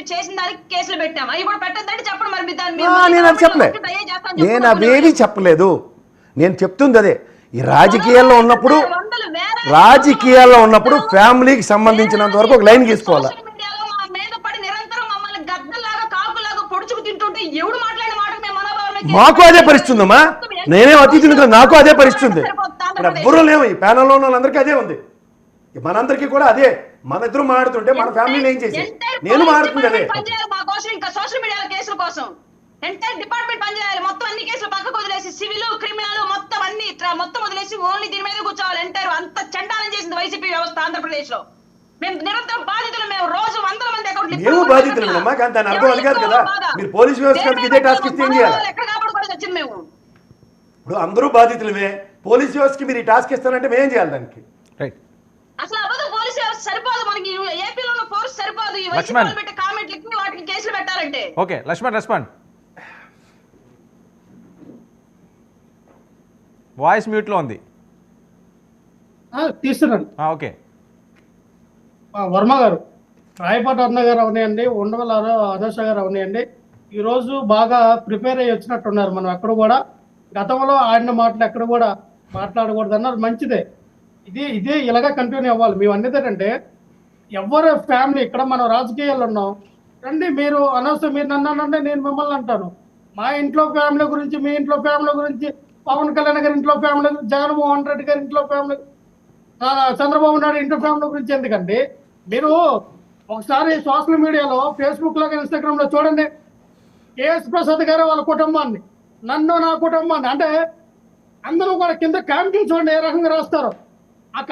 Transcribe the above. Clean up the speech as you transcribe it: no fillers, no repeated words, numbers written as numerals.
చెప్పి చేసిన దానికి కేసులు పెట్టాం. అవి కూడా పెట్టద్దంటే చెప్పండి మరి నేను అది చెప్పలే, నేను అవేవి చెప్పలేదు. నేను చెప్తుంది అదే, ఈ రాజకీయాల్లో ఉన్నప్పుడు ఫ్యామిలీకి సంబంధించినంత వరకు ఒక లైన్ గీసుకోవాలి. మాకు అదే పరిస్థితి ఉందమ్మా, నేనే అతిథిని కదా, నాకు అదే పరిస్థితి ఉంది. ఇక్కడ ఎవ్వరూ లేవు, ఈ ప్యానల్లో ఉన్న వాళ్ళందరికీ అదే ఉంది. మనందరికీ కూడా అదే, మన ఇద్దరు మాడుతుంటే మన ఫ్యామిలీని ఏం చేసి నేను మాడుతుంది అదే. సోషల్ మీడియా కేసుల కోసం ఎంటైర్ డిపార్ట్మెంట్ పనిచేయాలి. మొత్తం అన్ని కేసులు పక్కకు వదిలేసి సివిల్ క్రిమినల్ మొత్తం అన్ని మొత్తం వదిలేసి ఓన్లీ దీని మీద కూర్చోవాలి. ఎంటైర్ అంత చండాలం చేసింది వైసీపీ వ్యవస్థ ఆంధ్రప్రదేశ్ లో. మేము నిరంతరం బాధితులు, మేము రోజు 100 మంది మేము బాధితులమ్మా, కానీ దాని అర్థం అది కాదు కదా. మీరు పోలీస్ వ్యవస్థకి ఇదే టాస్క్ ఇస్తే ఏం చేయాలి? ఎక్కడ కాపాడుకోవాల్సి వచ్చింది మేము. ఇప్పుడు అందరూ బాధితులమే, పోలీస్ వ్యవస్థకి మీరు ఈ టాస్క్ ఇస్తారంటే మేము ఏం చేయాలి దానికి? రైట్, అసలు అవ్వదు, పోలీస్ వ్యవస్థ సరిపోదు, మనకి ఏపీలో ఉన్న ఫోర్స్ సరిపోదు. ఈ వైసీపీ పెట్టే కామెంట్లకి వాటికి కేసులు పెట్టాలంటే. Okay Lakshman respond. Voice mute లో ఉంది, తీస్తున్నాను. ఓకే. వర్మ గారు, రాయపాటి అన్న గారు అవనాయండి, ఉండవల అనూష గారు అవనాయండి, ఈరోజు బాగా ప్రిపేర్ అయ్యి వచ్చినట్టున్నారు. మనం ఎక్కడ కూడా గతంలో ఆడిన మాటలు ఎక్కడ కూడా మాట్లాడకూడదు అన్నారు, మంచిదే. ఇదే ఇలాగా కంటిన్యూ అవ్వాలి. మేము అనేది ఏంటంటే ఎవరి ఫ్యామిలీ, ఇక్కడ మనం రాజకీయాల్లో ఉన్నాం రండి, మీరు అనవసరం మీరు నన్ను అనంటే నేను మిమ్మల్ని అంటాను. మా ఇంట్లో ఫ్యామిలీ గురించి, మీ ఇంట్లో ఫ్యామిలీ గురించి, పవన్ కళ్యాణ్ గారి ఇంట్లో ఫ్యామిలీ గురించి, జగన్మోహన్ రెడ్డి గారి ఇంట్లో ఫ్యామిలీ, చంద్రబాబు నాయుడు ఇంట్లో ఫ్యామిలీ గురించి ఎందుకండి? మీరు ఒకసారి సోషల్ మీడియాలో, ఫేస్బుక్ లో, ఇన్స్టాగ్రామ్ లో చూడండి, కేఎస్ ప్రసాద్ గారు వాళ్ళ కుటుంబాన్ని, నన్ను నా కుటుంబాన్ని, అంటే అందరూ కూడా కింద కామెంట్లు చూడండి ఏ రకంగా రాస్తారో. ఆ